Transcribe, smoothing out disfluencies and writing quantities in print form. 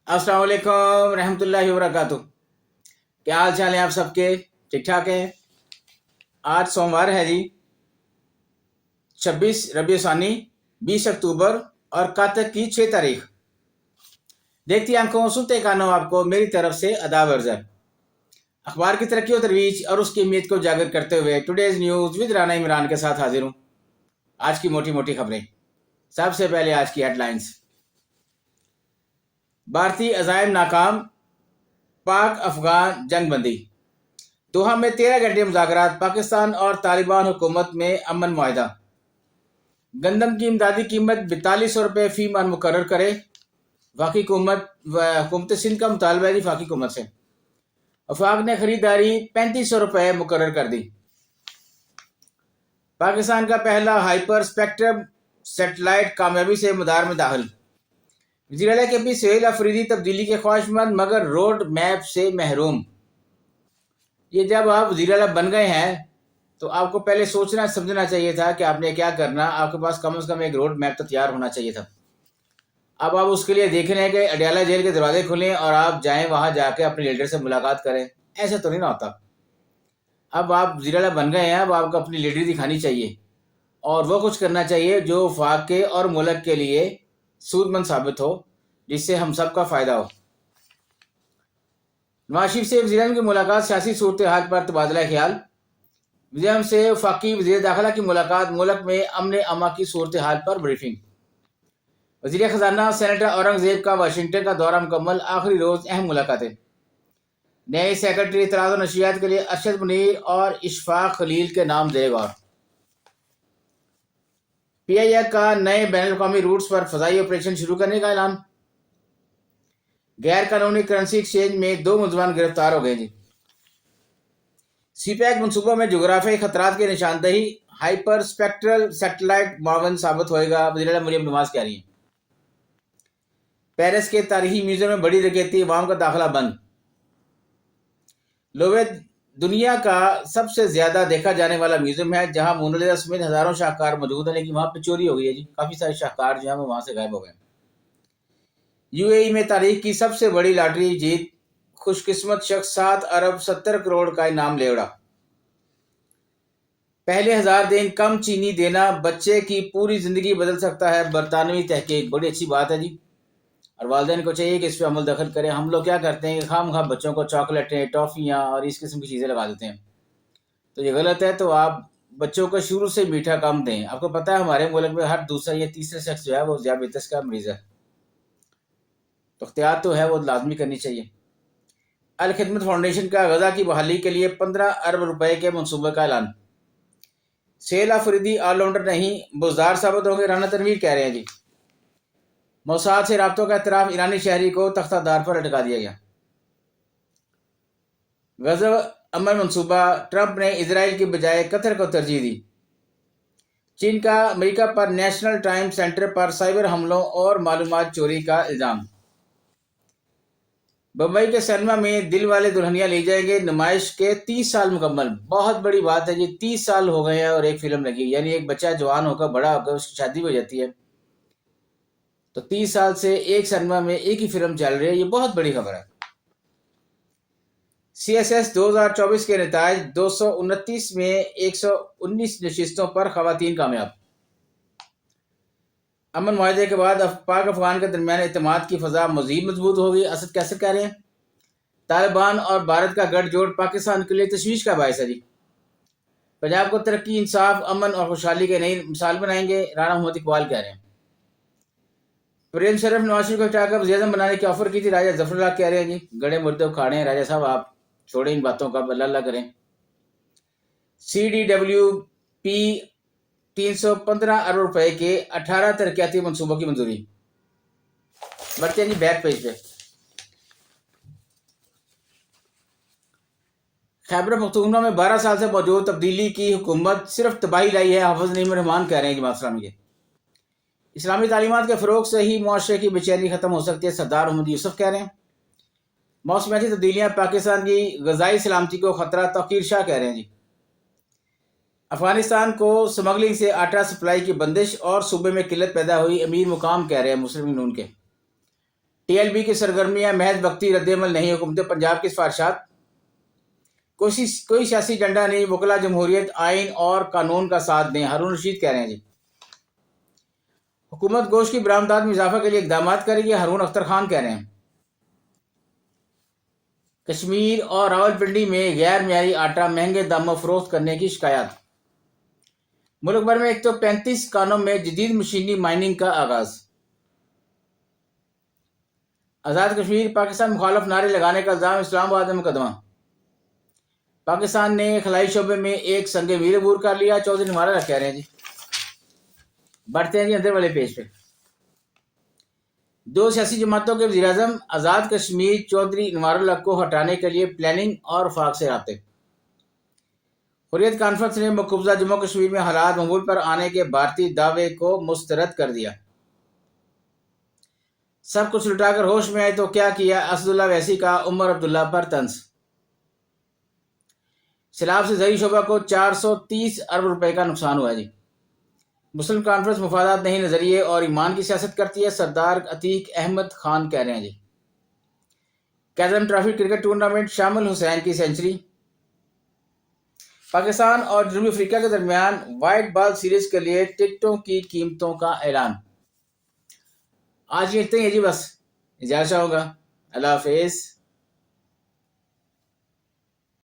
अस्सलाम वालेकुम रहमतुल्लाहि वबरकातुह। क्या हाल चाल है आप सबके? ठीक ठाक हैं? आज सोमवार है जी, 26 रबी सानी, 20 अक्टूबर और कातक की 6 तारीख। देखती आंखों सुनते कानों आपको मेरी तरफ से आदाब अर्ज़ है। अखबार की तरक्की और तरवीज और उसकी अहमियत को उजागर करते हुए today's news with Rana Imran के साथ हाजिर हूँ। आज की मोटी मोटी खबरें। सबसे पहले आज की हेडलाइंस। भारतीय अज़ाइम नाकाम, पाक अफगान जंग बंदी। दोहा में 13 घंटे मुज़ाकरात, पाकिस्तान और तालिबान हुकूमत में अमन मुआहदा। गंदम की इमदादी कीमत 4200 रुपये फी मन मुकर्रर करे। हुकूमत सिंध का मुतालबा है जी वफाकी हुकूमत से। वफाक ने खरीदारी 3500 रुपये मुकर्रर कर दी। पाकिस्तान का पहला हाइपर स्पेक्ट्रम सेटेलाइट कामयाबी से मदार में दाखिल। वज़ीर के भी सुहेल अफरीदी तब्दीली के ख्वाहिशमंद मगर रोड मैप से महरूम। ये जब आप वज़ीर बन गए हैं तो आपको पहले सोचना समझना चाहिए था कि आपने क्या करना। आपके पास कम से कम एक रोड मैप तो तैयार होना चाहिए था। अब आप उसके लिए देख रहे हैं कि अडयाला जेल के दरवाजे खुलें और आप जाएं वहां जाके अपने लीडर से मुलाकात करें। ऐसे तो नहीं ना होता। अब आप वज़ीर बन गए हैं, अब आपको अपनी लीडरी दिखानी चाहिए और वो कुछ करना चाहिए जो वफाक के और मुल्क के लिए सूदमंद साबित हो, जिससे हम सब का फ़ायदा हो। नवाज शरीफ से वज़ीर की मुलाकात, सियासी सूरत हाल पर तबादला ख्याल। वज़ीर से वफाकी वज़ीर दाखिला की मुलाकात, मुल्क में अमन अमा की सूरत हाल पर ब्रीफिंग। वज़ीर ख़जाना सेनेटर औरंगज़ेब का वाशिंगटन का दौरा मुकम्मल, आखिरी रोज़ अहम मुलाकातें। नए सेक्रेटरी इत्तलात और नशियात के लिए अरशद मुनीर और इशफाक खलील के नाम ज़ेर गौर। PIA का नए बैनुल-अक़वामी रूट्स पर फ़ज़ाई ऑपरेशन शुरू करने का ऐलान। गैर कानूनी करेंसी एक्सचेंज में 2 मुलज़मान गिरफ्तार हो गए जी। CPEC मनसूबों में जोग्राफियाई खतरात की निशानदही, हाइपर स्पेक्ट्रल सैटेलाइट मावन साबित होएगा, वज़ीर मरियम नवाज कह रही हैं। पेरिस के तारीखी म्यूजियम में बड़ी डकैती, अवाम का दाखिला बंद। लोवे दुनिया का सबसे ज्यादा देखा जाने वाला म्यूजियम है, जहां मोनालिसा समेत हजारों शाहकार मौजूद हैं, लेकिन वहां पे चोरी हो गई है जी। काफी सारे शाहकार जो है वो वहां से गायब हो गए। UAE में तारीख की सबसे बड़ी लॉटरी जीत, खुशकिस्मत शख्स 7 अरब 70 करोड़ का इनाम ले उड़ा। पहले 1000 दिन कम चीनी देना बच्चे की पूरी जिंदगी बदल सकता है, बरतानवी तहकीक। बड़ी अच्छी बात है जी, और वालिदैन को चाहिए कि इस पर अमल दखल करें। हम लोग क्या करते हैं कि खाम बच्चों को चॉकलेटें, टॉफ़ियाँ और इस किस्म की चीज़ें लगा देते हैं, तो ये गलत है। तो आप बच्चों को शुरू से मीठा कम दें। आपको पता है हमारे मुल्क में हर दूसरा या तीसरा शख्स जो है वो ज़ियाबतीस का मरीज़ है, तो एहतियात तो है वो लाजमी करनी चाहिए। अल खिदमत फाउंडेशन का गज़ा की बहाली के लिए 15 अरब रुपए के मनसूबे का ऐलान। सुहेल अफरीदी ऑलराउंडर नहीं, बुज़दार साबित होंगे, राना तनवीर कह रहे हैं जी। मोसाद से राब्तों का एतराफ़, ईरानी शहरी को तख्तादार पर लटका दिया गया। गज़ा अमन मनसूबा, ट्रंप ने इजराइल की बजाय कतर को तरजीह दी। चीन का अमेरिका पर नेशनल टाइम सेंटर पर साइबर हमलों और मालूमात चोरी का इल्ज़ाम। बम्बई के सिनेमा में दिल वाले दुल्हनिया ले जाएंगे नुमाइश के 30 साल मुकम्मल। बहुत बड़ी बात है जी, 30 साल हो गए हैं और एक फिल्म लगी, यानी एक बच्चा जवान होकर बड़ा होकर उसकी शादी हो जाती है, तो 30 साल से एक सिनेमा में एक ही फिल्म चल रही है। ये बहुत बड़ी खबर है। CSS 2024 के नताज, 229 में 119 नशिस्तों पर खवातीन कामयाब। अमन मुआहदे के बाद पाक अफगान के दरमियान एतमाद की फ़ज़ा मज़ीद मजबूत होगी, असद कैसर कह रहे हैं। तालिबान और भारत का गठजोड़ पाकिस्तान के लिए तशवीश का बायस है जी। पंजाब को तरक्की, इंसाफ, अमन और खुशहाली के नई मिसाल बनाएंगे, राणा मोहम्मद इकबाल कह रहे हैं। प्रेम शरीफ नवाज शरीफ को हटाकर वज़ीर आज़म बनाने की ऑफर की थी, राजा जफरुल्लाह कह रहे हैं जी। गड़े मुर्दे उखाड़े हैं राजा साहब, आप छोड़ें इन बातों का, अल्लाह करें। CDWP 315 अरब रुपए के 18 तरक्याती मनसूबों की मंजूरी। बढ़ते हैं जी बैक पेज पे। खैबर पख्तूनख्वा में 12 साल से मौजूद तब्दीली की हुकूमत सिर्फ तबाही लाई है, हाफिज नईम रहमान कह रहे हैं जमात इस्लामी के। इस्लामी तालीमात के फ़रोग से ही मुआशरे की बेचैनी खत्म हो सकती है, सरदार मोहम्मद यूसुफ कह रहे हैं। मौसमियाती तब्दीलियाँ पाकिस्तान की ग़ज़ाई सलामती को खतरा, तौकीर शाह कह रहे हैं जी। अफगानिस्तान को स्मगलिंग से आटा सप्लाई की बंदिश और सूबे में किल्लत पैदा हुई, अमीर मुकाम कह रहे हैं मुस्लिम नून के। TLB کی سرگرمیاں محض وقتی رد عمل نہیں، حکومت پنجاب کی سفارشات کوئی سیاسی ایجنڈا نہیں، وکلا جمہوریت آئین اور قانون کا ساتھ دیں، ہارون رشید کہہ رہے ہیں جی۔ حکومت گوشت کی برآمدات میں اضافہ کے لیے اقدامات کرے گی، ہارون اختر خان کہہ رہے ہیں۔ کشمیر اور راولپنڈی میں غیر معیاری آٹا مہنگے داموں فروخت کرنے کی شکایات۔ ملک بھر میں 135 کانوں میں جدید مشینی مائننگ کا آغاز۔ آزاد کشمیر پاکستان مخالف نعرے لگانے کا الزام اسلام آباد میں مقدمہ۔ پاکستان نے خلائی شعبے میں ایک سنگ میل عبور کر لیا، چودھری نوار الحق کہہ رہے ہیں جی۔ بڑھتے ہیں جی اندر والے پیج پہ۔ 2 سیاسی جماعتوں کے وزیر اعظم آزاد کشمیر چودھری نوار الحق کو ہٹانے کے لیے پلاننگ اور وفاق سے رابطے۔ حریت کانفرنس نے مقبوضہ جموں کشمیر میں حالات معمول پر آنے کے بھارتی دعوے کو مسترد کر دیا۔ سب کچھ لٹا کر ہوش میں آئے تو کیا کیا، اسداللہ اویسی کا عمر عبداللہ پر طنز۔ سیلاب سے زرعی شعبہ کو 430 ارب روپے کا نقصان ہوا ہے جی۔ مسلم کانفرنس مفادات نہیں نظریے اور ایمان کی سیاست کرتی ہے، سردار عتیق احمد خان کہہ رہے ہیں جی۔ کیزم ٹرافی کرکٹ ٹورنامنٹ شامل حسین کی سینچری۔ پاکستان اور جنوبی افریقہ کے درمیان وائٹ بال سیریز کے لیے ٹکٹوں کی قیمتوں کا اعلان۔ آج یہ اتنے ہی ہے جی، بس اجازت چاہوں گا۔ اللہ حافظ۔